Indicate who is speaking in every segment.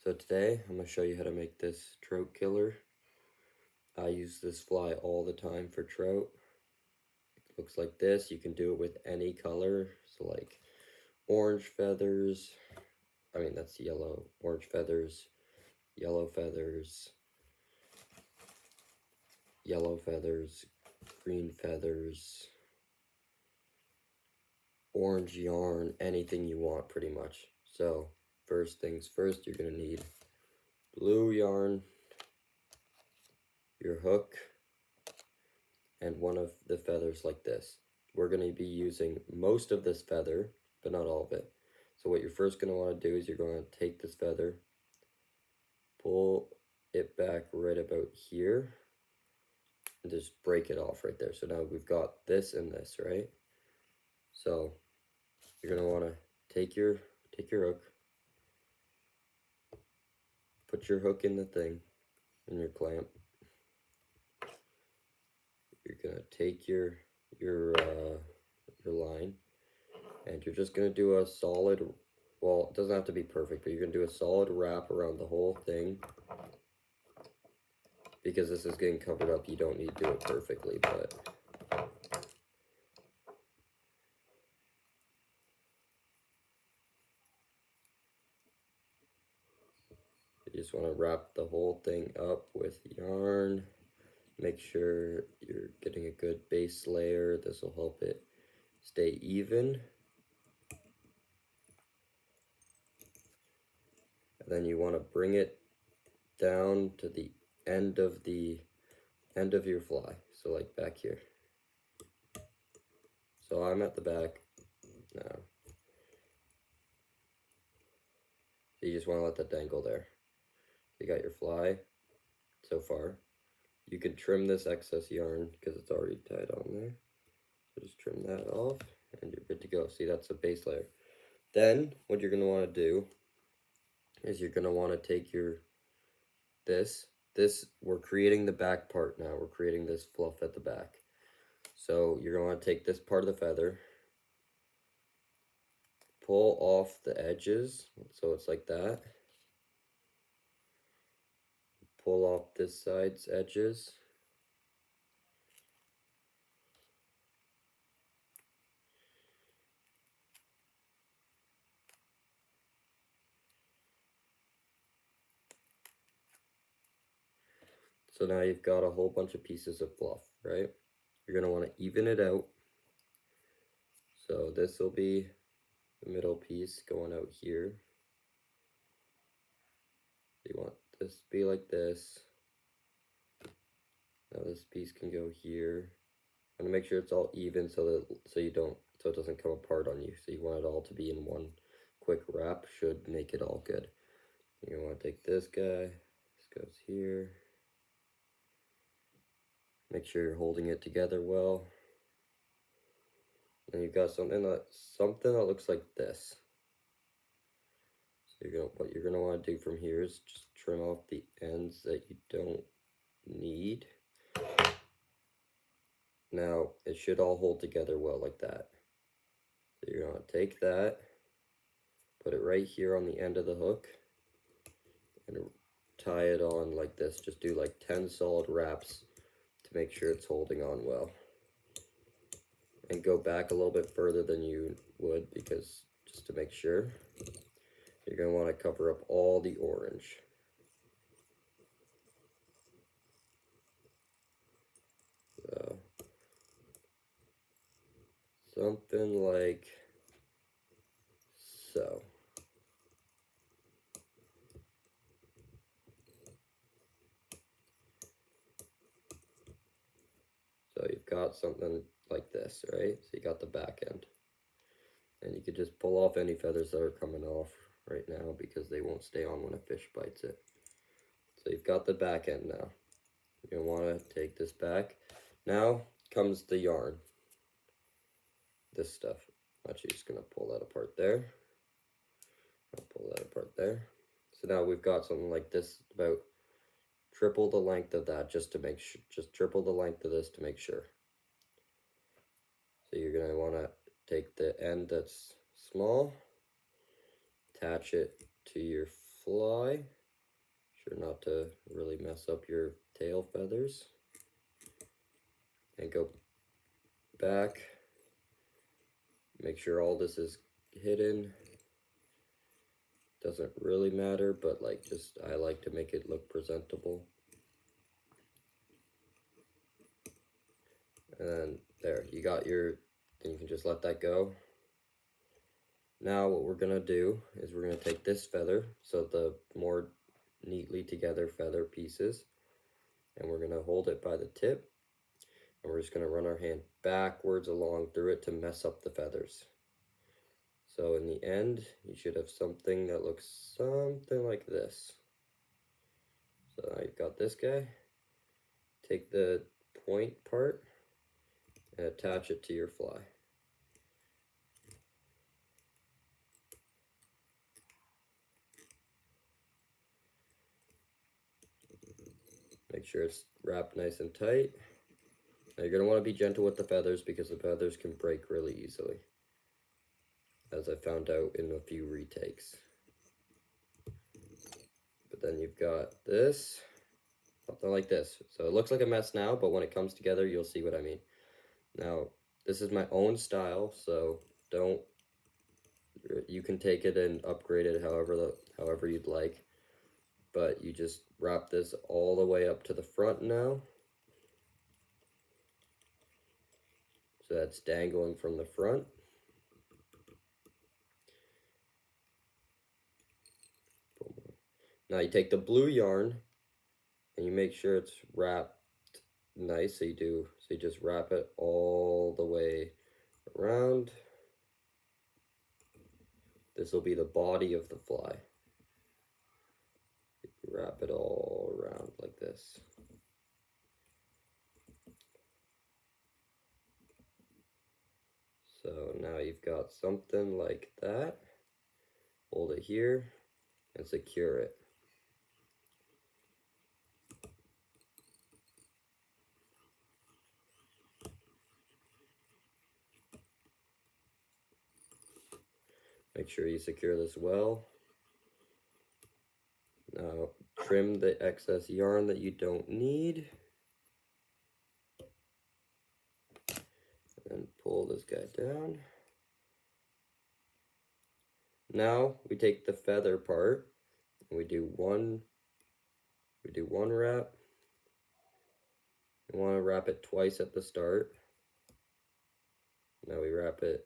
Speaker 1: So today I'm going to show you how to make this trout killer. I use this fly all the time for trout. It looks like this. You can do it with any color. So like orange feathers. I mean that's yellow. Orange feathers. Yellow feathers. Yellow feathers. Green feathers. Orange yarn. Anything you want pretty much. So first things first, you're going to need blue yarn, your hook, and one of the feathers like this. We're going to be using most of this feather, but not all of it. So what you're first going to want to do is you're going to take this feather, pull it back right about here, and just break it off right there. So now we've got this and this, right? So you're going to want to take your hook, put your hook in the thing, in your clamp. You're going to take your line, and you're just going to do a solid, well, it doesn't have to be perfect, but you're going to do a solid wrap around the whole thing. Because this is getting covered up, you don't need to do it perfectly, but you just want to wrap the whole thing up with yarn. Make sure you're getting a good base layer. This will help it stay even. And then you want to bring it down to the end of your fly. So like back here. So I'm at the back now. So you just want to let that dangle there. You got your fly so far. You can trim this excess yarn because it's already tied on there. So just trim that off and you're good to go. See, that's a base layer. Then what you're going to want to do is you're going to want to take this, we're creating the back part now. We're creating this fluff at the back. So you're going to want to take this part of the feather, pull off the edges, so it's like that. Pull off this side's edges. So now you've got a whole bunch of pieces of fluff, right? You're going to want to even it out. So this will be the middle piece going out here. You want this to be like this. Now this piece can go here. And to make sure it's all even so it doesn't come apart on you. So you want it all to be in one quick wrap, should make it all good. You want to take this guy, this goes here. Make sure you're holding it together well. And you've got something that looks like this. So what you're gonna want to do from here is just trim off the ends that you don't need. Now it should all hold together well like that. So you're gonna take that, put it right here on the end of the hook, and tie it on like this. Just do like 10 solid wraps to make sure it's holding on well. And go back a little bit further than you would, because just to make sure. You're going to want to cover up all the orange. So, something like so. So you've got something like this, right? So you got the back end. And you could just pull off any feathers that are coming off right now because they won't stay on when a fish bites it. So you've got the back end now. You're going to want to take this back. Now comes the yarn. This stuff. I'm actually just going to pull that apart there. I'll pull that apart there. So now we've got something like this, about triple the length of that, just to make sure, just triple the length of this to make sure. So you're going to want to take the end that's small, attach it to your fly, sure not to really mess up your tail feathers. And go back. Make sure all this is hidden. Doesn't really matter, but like I like to make it look presentable. And there, you got your, then you can just let that go. Now what we're gonna do is we're gonna take this feather, so the more neatly together feather pieces, and we're gonna hold it by the tip, and we're just gonna run our hand backwards along through it to mess up the feathers. So in the end, you should have something that looks something like this. So now you've got this guy. Take the point part and attach it to your fly. Make sure it's wrapped nice and tight. Now you're going to want to be gentle with the feathers because the feathers can break really easily, as I found out in a few retakes. But then you've got this, something like this. So it looks like a mess now, but when it comes together, you'll see what I mean. Now, this is my own style, so you can take it and upgrade it however you'd like. But you just wrap this all the way up to the front now. So that's dangling from the front. Now you take the blue yarn and you make sure it's wrapped nice. So you just wrap it all the way around. This will be the body of the fly. Wrap it all around like this. So now you've got something like that. Hold it here and secure it. Make sure you secure this well. Now trim the excess yarn that you don't need. And pull this guy down. Now we take the feather part and we do one wrap. We want to wrap it twice at the start. Now we wrap it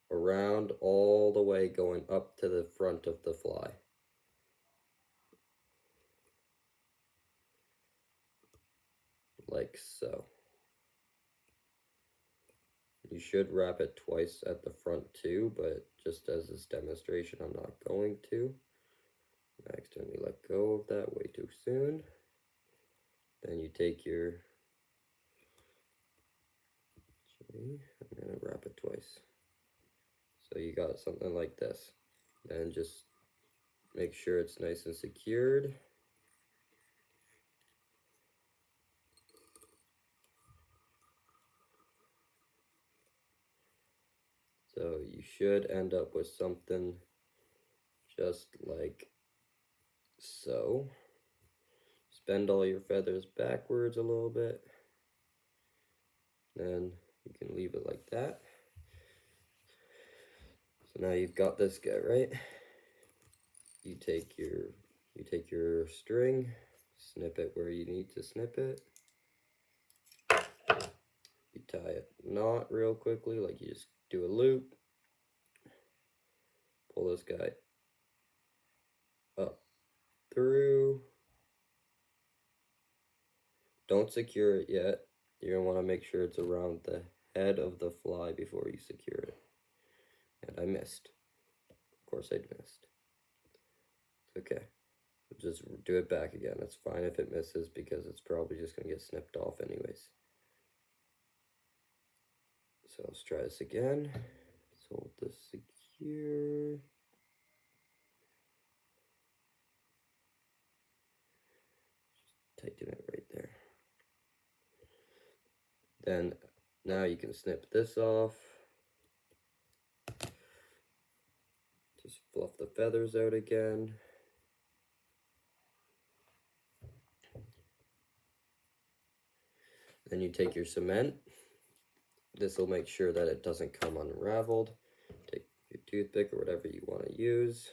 Speaker 1: around all the way going up to the front of the fly. Like so. You should wrap it twice at the front too, but just as this demonstration, I'm not going to. I accidentally let go of that way too soon. Then you take your, I'm gonna wrap it twice. So you got something like this. Then just make sure it's nice and secured. So you should end up with something just like so. Bend all your feathers backwards a little bit. Then you can leave it like that. So now you've got this guy, right? You take your string, snip it where you need to snip it. You tie a knot real quickly, like you just do a loop. Pull this guy up through. Don't secure it yet. You're gonna want to make sure it's around the head of the fly before you secure it. And I missed. Of course I missed. It's okay. Just do it back again. It's fine if it misses because it's probably just gonna get snipped off anyways. So let's try this again. Let's hold this secure. Just tighten it right there. Then now you can snip this off. Just fluff the feathers out again. Then you take your cement. This will make sure that it doesn't come unraveled. Take your toothpick or whatever you want to use.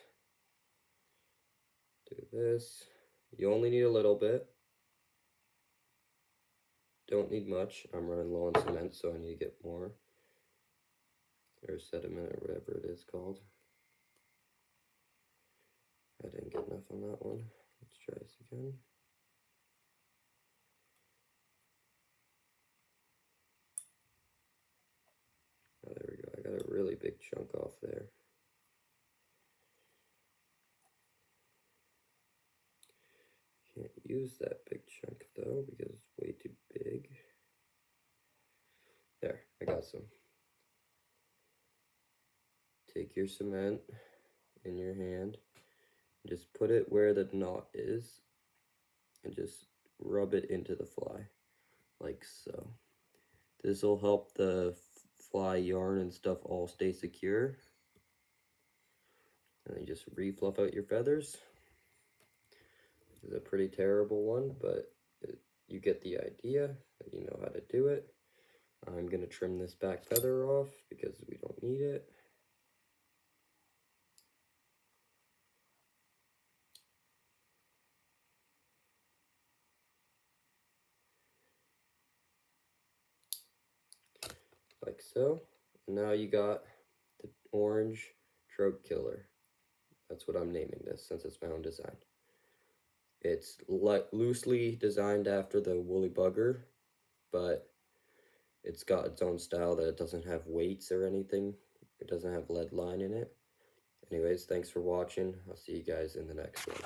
Speaker 1: Do this. You only need a little bit. Don't need much. I'm running low on cement, so I need to get more. Or sediment or whatever it is called. I didn't get enough on that one. Let's try this again. Oh, there we go. I got a really big chunk off there. Can't use that big chunk though because it's way too big. There, I got some. Take your cement in your hand, just put it where the knot is, and just rub it into the fly, like so. This will help the fly yarn and stuff all stay secure. And then you just re-fluff out your feathers. This is a pretty terrible one, but you get the idea, that you know how to do it. I'm going to trim this back feather off because we don't need it. Like so. And now you got the orange trout killer. That's what I'm naming this since it's my own design. It's loosely designed after the woolly bugger, but it's got its own style that it doesn't have weights or anything. It doesn't have lead line in it. Anyways, thanks for watching. I'll see you guys in the next one.